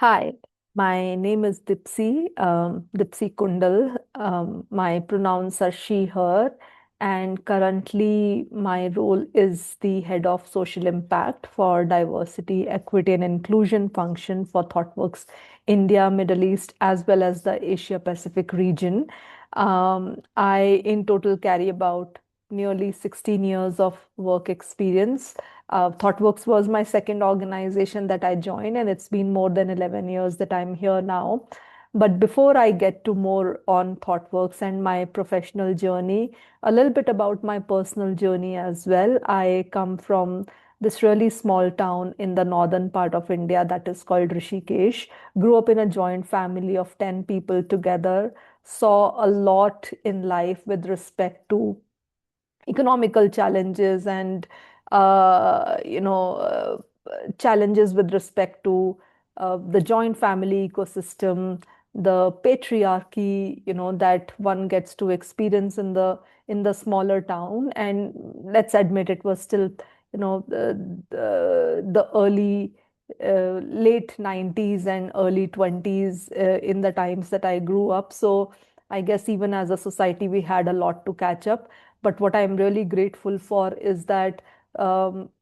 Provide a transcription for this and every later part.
Hi, my name is Dipsi, Dipsi Kundal. My pronouns are she, her, and currently my role is the head of social impact for diversity, equity, and inclusion function for ThoughtWorks India, Middle East, as well as the Asia Pacific region. I in total carry about nearly 16 years of work experience. ThoughtWorks was my second organization that I joined, and it's been more than 11 years that I'm here now. But before I get to more on ThoughtWorks and my professional journey, a little bit about my personal journey as well. I come from this really small town in the northern part of India that is called Rishikesh. Grew up in a joint family of 10 people together, saw a lot in life with respect to economical challenges and challenges with respect to the joint family ecosystem, the patriarchy, that one gets to experience in the smaller town. And let's admit it was still, the early late 90s and early 20s in the times that I grew up. So I guess even as a society, we had a lot to catch up. But what I'm really grateful for is that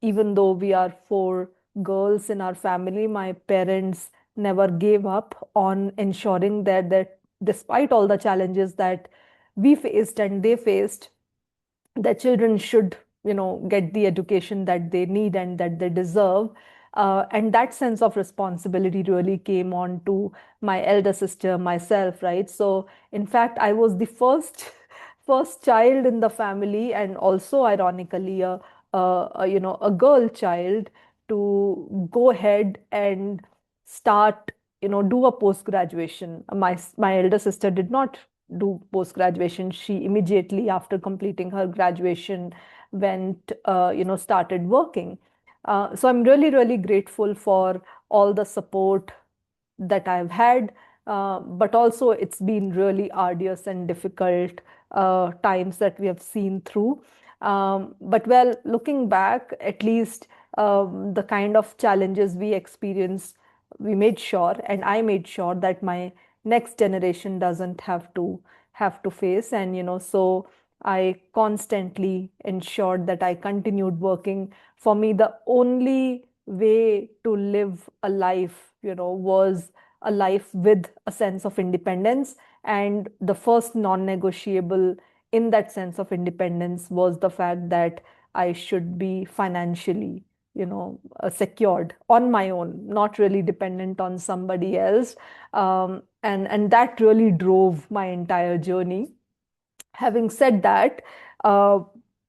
even though we are four girls in our family, my parents never gave up on ensuring that despite all the challenges that we faced and they faced, their children should, get the education that they need and that they deserve. And that sense of responsibility really came on to my elder sister, myself, right? So, in fact, I was the first child in the family, and also, ironically, a girl child to go ahead and start, do a post graduation. My elder sister did not do post graduation. She immediately after completing her graduation went, started working. So I'm really, really grateful for all the support that I've had, but also it's been really arduous and difficult times that we have seen through. But well, looking back, at least the kind of challenges we experienced, we made sure, and I made sure that my next generation doesn't have to face. And so I constantly ensured that I continued working. For me, the only way to live a life, was a life with a sense of independence. And the first non-negotiable in that sense of independence was the fact that I should be financially, secured on my own, not really dependent on somebody else. And that really drove my entire journey. Having said that, uh,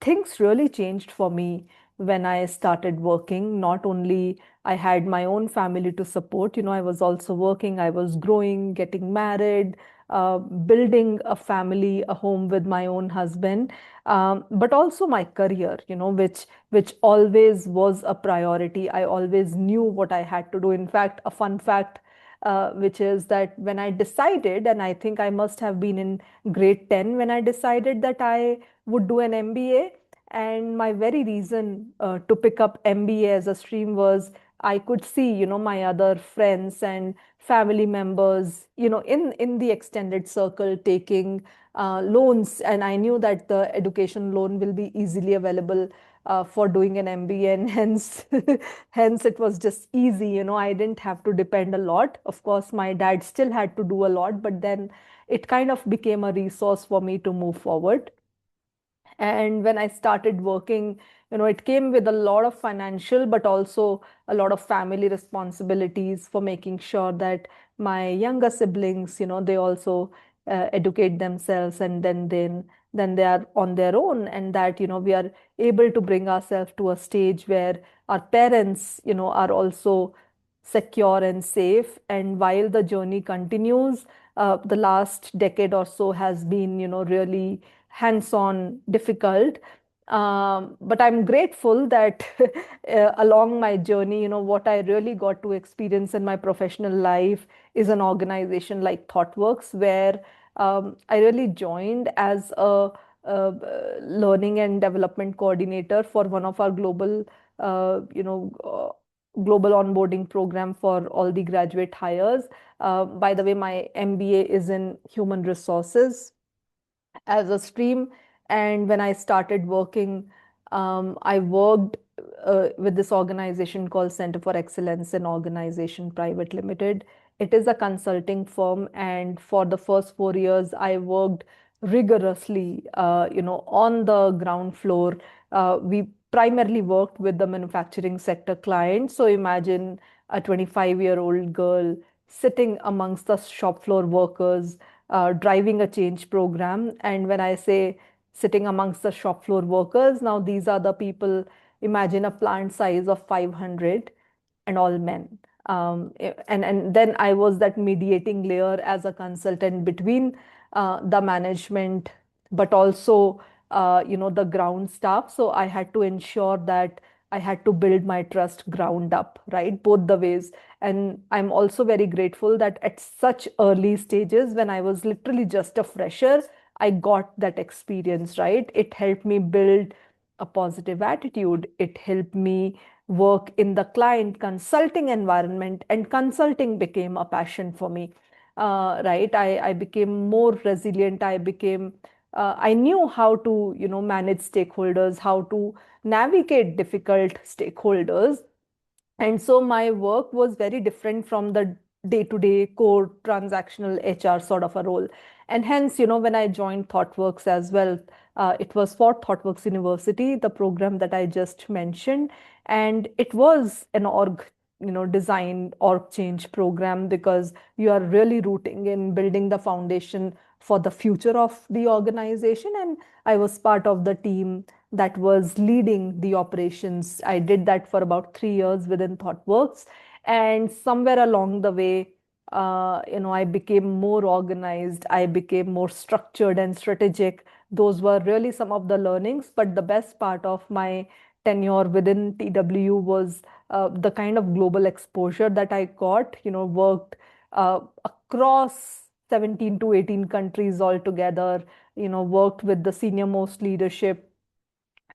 things really changed for me when I started working. Not only I had my own family to support, I was also working, I was growing, getting married, building a family, a home with my own husband, but also my career, which always was a priority. I always knew what I had to do. In fact, a fun fact, which is that when I decided, and I think I must have been in grade 10 when I decided that I would do an MBA. And my very reason to pick up MBA as a stream was I could see, my other friends and family members, in the extended circle taking loans. And I knew that the education loan will be easily available for doing an MBA, and hence, hence it was just easy. I didn't have to depend a lot. Of course, my dad still had to do a lot, but then it kind of became a resource for me to move forward. And when I started working, it came with a lot of financial, but also a lot of family responsibilities for making sure that my younger siblings, they also educate themselves, and then they are on their own, and that, we are able to bring ourselves to a stage where our parents, are also secure and safe. And while the journey continues, the last decade or so has been, really hands-on, difficult. But I'm grateful that along my journey, what I really got to experience in my professional life is an organization like ThoughtWorks, where I really joined as a learning and development coordinator for one of our global, global onboarding program for all the graduate hires. By the way, my MBA is in human resources as a stream. And when I started working, I worked with this organization called Center for Excellence in Organization Private Limited. It is a consulting firm, and for the first 4 years, I worked rigorously, on the ground floor. We primarily worked with the manufacturing sector clients. So imagine a 25-year-old girl sitting amongst the shop floor workers, driving a change program. And when I say sitting amongst the shop floor workers, now these are the people, imagine a plant size of 500 and all men. And then I was that mediating layer as a consultant between the management, but also the ground staff. So I had to ensure that I had to build my trust ground up, right? Both the ways. And I'm also very grateful that at such early stages, when I was literally just a fresher, I got that experience, right? It helped me build a positive attitude. It helped me work in the client consulting environment, and consulting became a passion for me. Right? I became more resilient. I knew how to, manage stakeholders, how to navigate difficult stakeholders. And so my work was very different from the day-to-day core transactional HR sort of a role. And hence, when I joined ThoughtWorks as well, it was for ThoughtWorks University, the program that I just mentioned. And it was an design org change program, because you are really rooting in building the foundation for the future of the organization. And I was part of the team that was leading the operations. I did that for about 3 years within ThoughtWorks. And somewhere along the way, I became more organized. I became more structured and strategic. Those were really some of the learnings. But the best part of my tenure within TW was the kind of global exposure that I got, worked across 17 to 18 countries altogether, worked with the senior most leadership.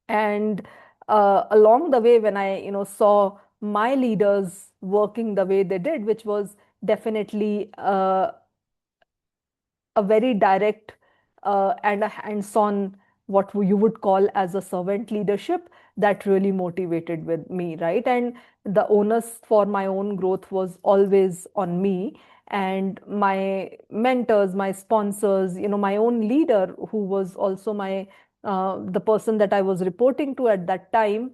And along the way, when I saw my leaders working the way they did, which was definitely a very direct and a hands-on, what you would call as a servant leadership, that really motivated with me, right? And the onus for my own growth was always on me. And my mentors, my sponsors, my own leader, who was also my the person that I was reporting to at that time,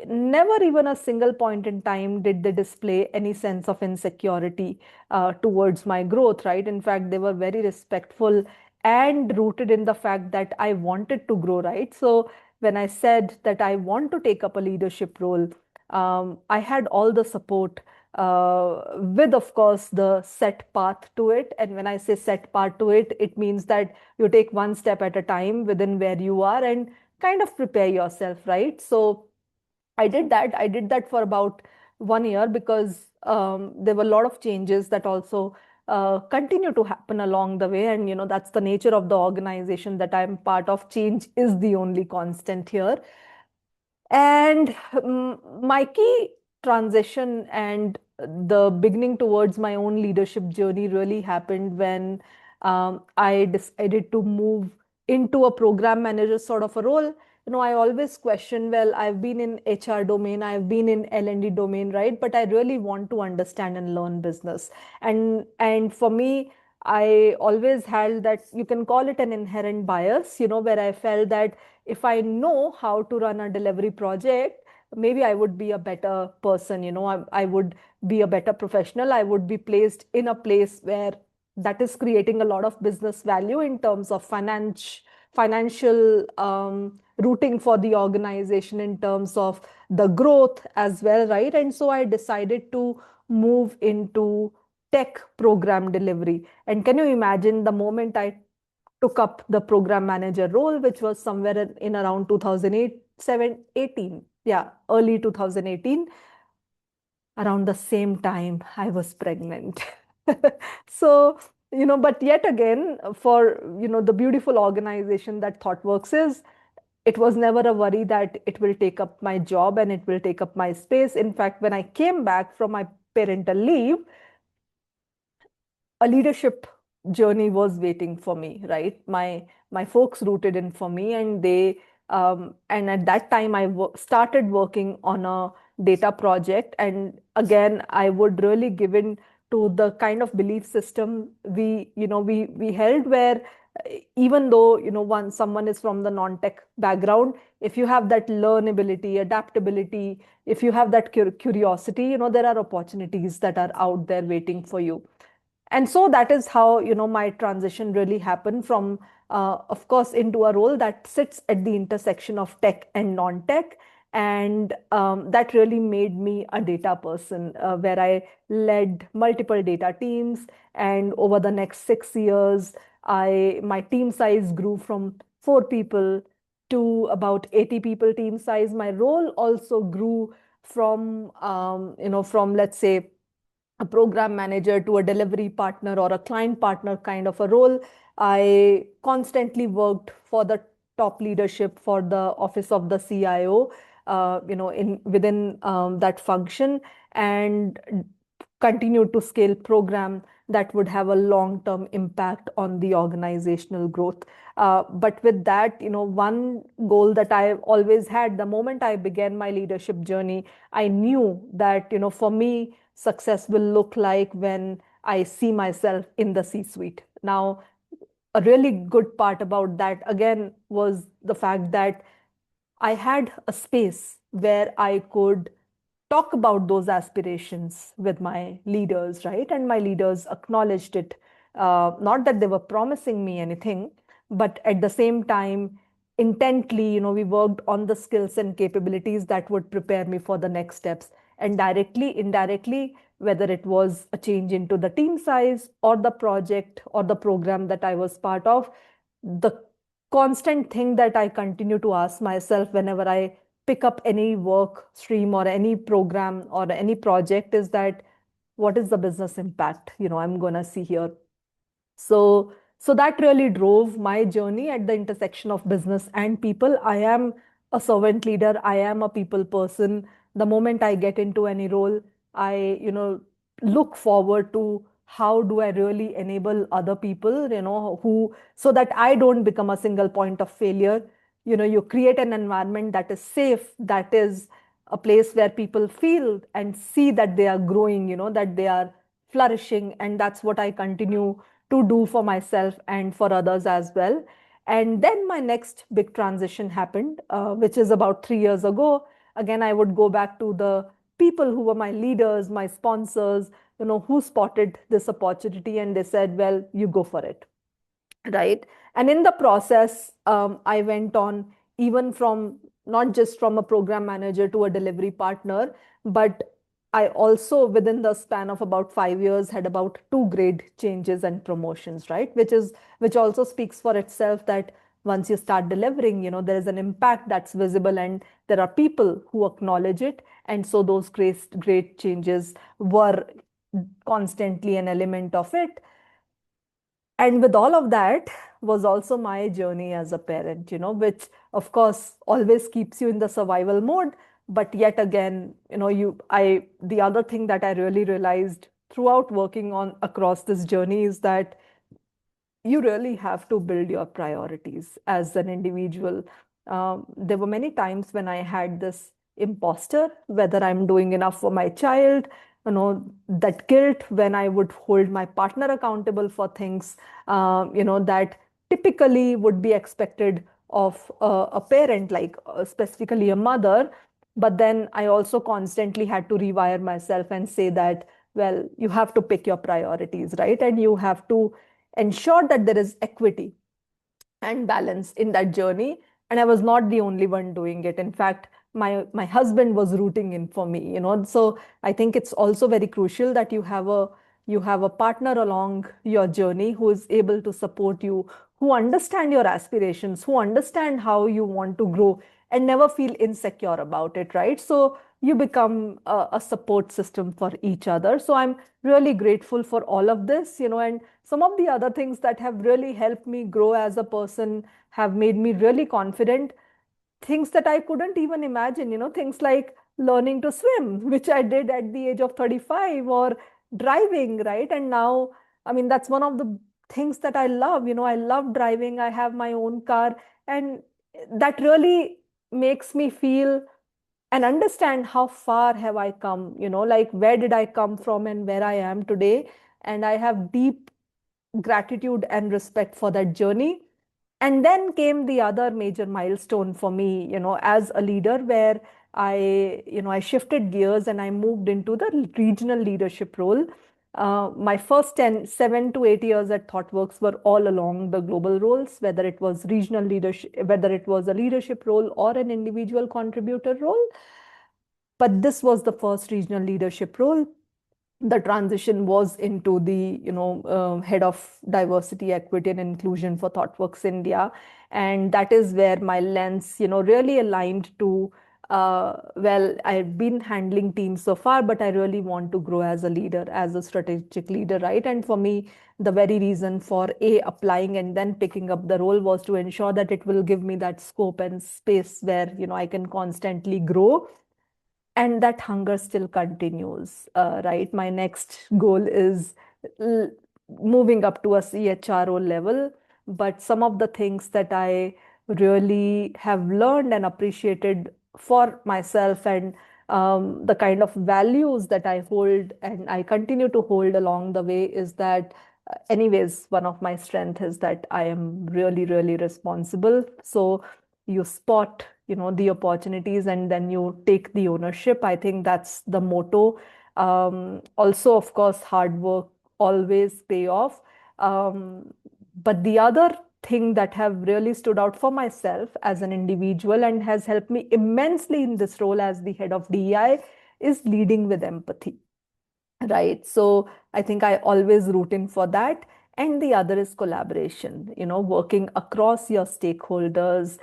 never even a single point in time did they display any sense of insecurity towards my growth, right? In fact, they were very respectful and rooted in the fact that I wanted to grow, right? So when I said that I want to take up a leadership role, I had all the support, with, of course, the set path to it. And when I say set path to it, it means that you take one step at a time within where you are and kind of prepare yourself, right? So I did that. I did that for about 1 year, because there were a lot of changes that also continue to happen along the way. And, that's the nature of the organization that I'm part of. Change is the only constant here. And my key transition and the beginning towards my own leadership journey really happened when I decided to move into a program manager sort of a role. I always question, well, I've been in HR domain, I've been in L&D domain, right? But I really want to understand and learn business. And for me, I always held that you can call it an inherent bias, where I felt that if I know how to run a delivery project, maybe I would be a better person, I would be a better professional. I would be placed in a place where that is creating a lot of business value in terms of financial routing for the organization, in terms of the growth as well, right? And so I decided to move into tech program delivery. And can you imagine, the moment I took up the program manager role, which was somewhere in around 2008, 7, 18. Yeah, early 2018. Around the same time, I was pregnant. So, but yet again, for, the beautiful organization that ThoughtWorks is, it was never a worry that it will take up my job and it will take up my space. In fact, when I came back from my parental leave, a leadership journey was waiting for me, right? My folks rooted in for me, and and at that time started working on a data project. And again, I would really give in to the kind of belief system we held, where even though once someone is from the non-tech background, if you have that learnability, adaptability, if you have that curiosity, there are opportunities that are out there waiting for you. And so that is how my transition really happened from of course into a role that sits at the intersection of tech and non-tech. And that really made me a data person, where I led multiple data teams. And over the next 6 years, my team size grew from 4 people to about 80 people team size. My role also grew from from, let's say, a program manager to a delivery partner or a client partner kind of a role. I constantly worked for the top leadership, for the office of the CIO, in within that function, and continued to scale program that would have a long-term impact on the organizational growth. But with that, one goal that I always had the moment I began my leadership journey, I knew that, for me, success will look like when I see myself in the C-suite. Now, a really good part about that, again, was the fact that I had a space where I could talk about those aspirations with my leaders, right? And my leaders acknowledged it. Not that they were promising me anything, but at the same time, intently, we worked on the skills and capabilities that would prepare me for the next steps. And directly, indirectly, whether it was a change into the team size or the project or the program that I was part of, the constant thing that I continue to ask myself whenever I pick up any work stream or any program or any project is that, what is the business impact I'm going to see here? So that really drove my journey at the intersection of business and people. I am a servant leader. I am a people person. The moment I get into any role, I look forward to how do I really enable other people, who, so that I don't become a single point of failure. You create an environment that is safe, that is a place where people feel and see that they are growing, that they are flourishing. And that's what I continue to do for myself and for others as well. And then my next big transition happened, which is about 3 years ago. Again, I would go back to the people who were my leaders, my sponsors, who spotted this opportunity and they said, well, you go for it. Right. And in the process, I went on even from not just from a program manager to a delivery partner, but I also, within the span of about 5 years, had about two grade changes and promotions, right? Which also speaks for itself that once you start delivering, there is an impact that's visible and there are people who acknowledge it. And so those great changes were constantly an element of it. And with all of that was also my journey as a parent, which of course always keeps you in the survival mode. But yet again, the other thing that I really realized throughout working on across this journey is that you really have to build your priorities as an individual. There were many times when I had this imposter, whether I'm doing enough for my child, that guilt when I would hold my partner accountable for things, that typically would be expected of a parent, like specifically a mother. But then I also constantly had to rewire myself and say that, well, you have to pick your priorities, right? And you have to ensure that there is equity and balance in that journey. And I was not the only one doing it. In fact, my husband was rooting in for me, so I think it's also very crucial that you have a partner along your journey who is able to support you, who understand your aspirations, who understand how you want to grow and never feel insecure about it, right? So you become a support system for each other. So I'm really grateful for all of this, and some of the other things that have really helped me grow as a person, have made me really confident. things that I couldn't even imagine, things like learning to swim, which I did at the age of 35, or driving, right? And now, I mean, that's one of the things that I love. I love driving. I have my own car, and that really makes me feel and understand how far have I come, like where did I come from and where I am today. And I have deep gratitude and respect for that journey. And then came the other major milestone for me, as a leader, where I shifted gears and I moved into the regional leadership role. My first 7 to 8 years at ThoughtWorks were all along the global roles, whether it was regional leadership, whether it was a leadership role or an individual contributor role. But this was the first regional leadership role. The transition was into the head of diversity, equity, and inclusion for ThoughtWorks India, and that is where my lens really aligned to, well, I've been handling teams so far, but I really want to grow as a leader, as a strategic leader, right? And for me, the very reason for applying and then picking up the role was to ensure that it will give me that scope and space where I can constantly grow, and that hunger still continues, right? My next goal is l- moving up to a CHRO level. But some of the things that I really have learned and appreciated for myself, and the kind of values that I hold and I continue to hold along the way, is that, anyways, one of my strengths is that I am really, really responsible. So you spot the opportunities and then you take the ownership. I think that's the motto. Also, of course, hard work always pay off. But the other thing that have really stood out for myself as an individual and has helped me immensely in this role as the head of DEI is leading with empathy. Right. So I think I always root in for that. And the other is collaboration, working across your stakeholders,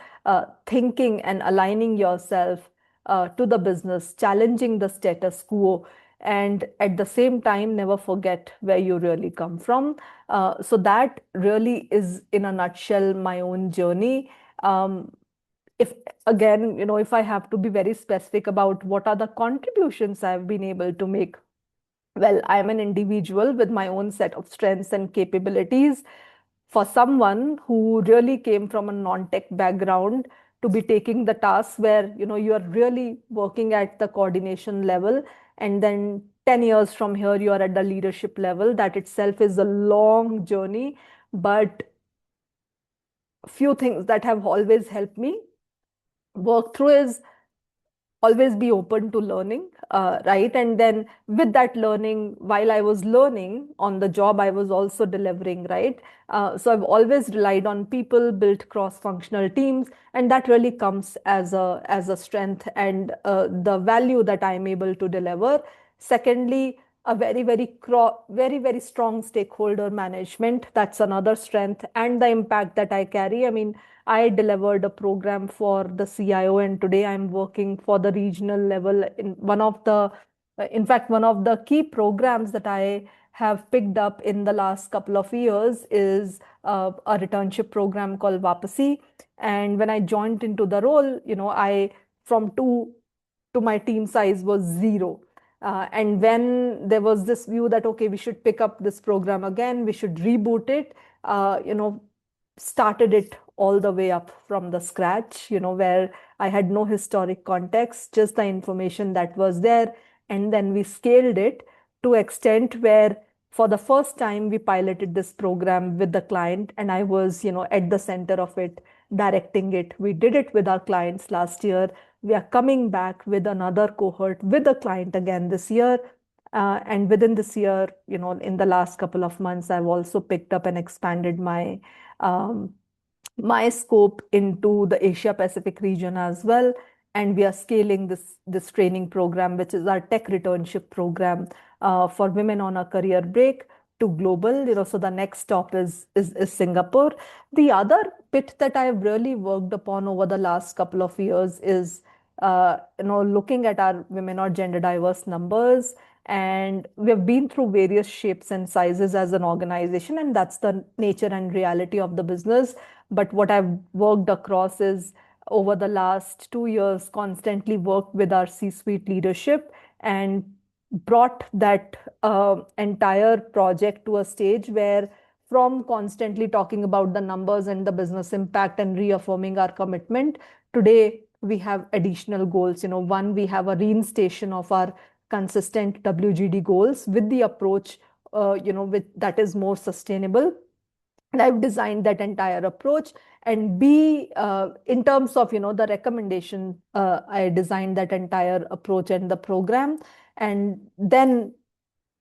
thinking and aligning yourself to the business, challenging the status quo, and at the same time, never forget where you really come from. So that really is, in a nutshell, my own journey. If again, if I have to be very specific about what are the contributions I've been able to make, well, I'm an individual with my own set of strengths and capabilities. For someone who really came from a non-tech background, to be taking the tasks where you are really working at the coordination level, and then 10 years from here you are at the leadership level, that itself is a long journey. But few things that have always helped me work through is always be open to learning, right? And then with that learning, while I was learning on the job, I was also delivering, right? So I've always relied on people, built cross-functional teams, and that really comes as a strength and the value that I'm able to deliver. Secondly, a very, very strong stakeholder management. That's another strength, and the impact that I carry. I mean, I delivered a program for the CIO, and today I'm working for the regional level. In fact, one of the key programs that I have picked up in the last couple of years is a returnship program called Vapasi. And when I joined into the role, I from two to my team size was zero. And when there was this view that, okay, we should pick up this program again, we should reboot it, started it all the way up from the scratch, where I had no historic context, just the information that was there. And then we scaled it to extent where for the first time we piloted this program with the client, and I was, at the center of it, directing it. We did it with our clients last year. We are coming back with another cohort with a client again this year. And within this year, in the last couple of months, I've also picked up and expanded um, my scope into the Asia Pacific region as well. And we are scaling this training program, which is our tech returnship program for women on a career break, to global. So the next stop is Singapore. The other bit that I've really worked upon over the last couple of years is looking at our women or gender diverse numbers. And we have been through various shapes and sizes as an organization, and that's the nature and reality of the business. But what I've worked across is over the last 2 years constantly worked with our C-suite leadership and brought that entire project to a stage where, from constantly talking about the numbers and the business impact and reaffirming our commitment, today we have additional goals. One, we have a reinstation of our consistent WGD goals with the approach, that is more sustainable. And I've designed that entire approach. And B, in terms of, the recommendation, I designed that entire approach and the program. And then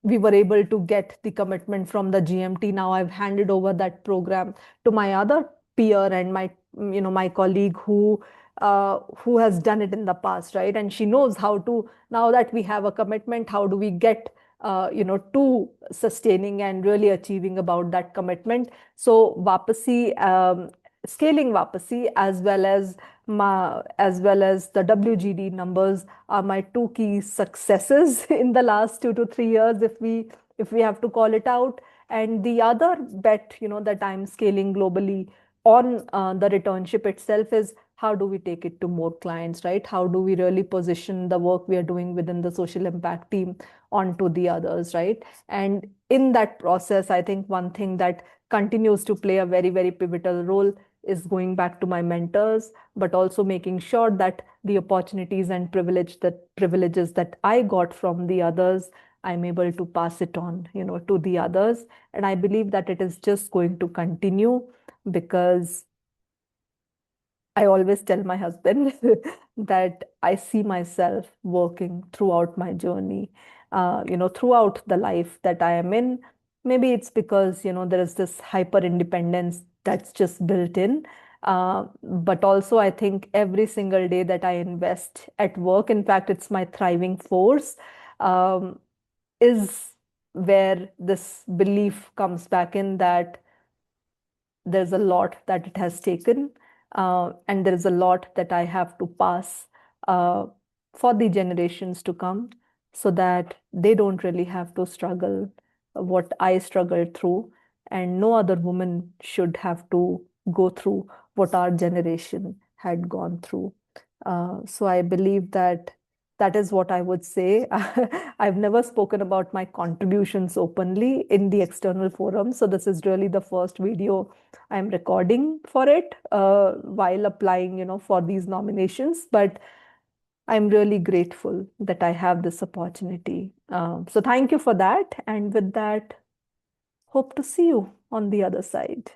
we were able to get the commitment from the GMT. Now I've handed over that program to my other peer and my colleague who has done it in the past, right? And she knows how to, now that we have a commitment, how do we get to sustaining and really achieving about that commitment. So Vapasi, scaling Vapasi, as well as the WGD numbers are my two key successes in the last 2 to 3 years, if we have to call it out. And the other bet, that I'm scaling globally on the returnship itself is, how do we take it to more clients, right? How do we really position the work we are doing within the social impact team onto the others, right? And in that process, I think one thing that continues to play a very, very pivotal role is going back to my mentors, but also making sure that the opportunities and privileges that I got from the others, I'm able to pass it on, to the others. And I believe that it is just going to continue, because I always tell my husband that I see myself working throughout my journey, throughout the life that I am in. Maybe it's because, there is this hyper independence that's just built in. But also, I think every single day that I invest at work, in fact, it's my thriving force, um, is where this belief comes back in, that there's a lot that it has taken, and there is a lot that I have to pass uh, for the generations to come, so that they don't really have to struggle what I struggled through, and no other woman should have to go through what our generation had gone through. So I believe that that is what I would say. I've never spoken about my contributions openly in the external forum. So this is really the first video I'm recording for it, while applying, for these nominations. But I'm really grateful that I have this opportunity. So thank you for that. And with that, hope to see you on the other side.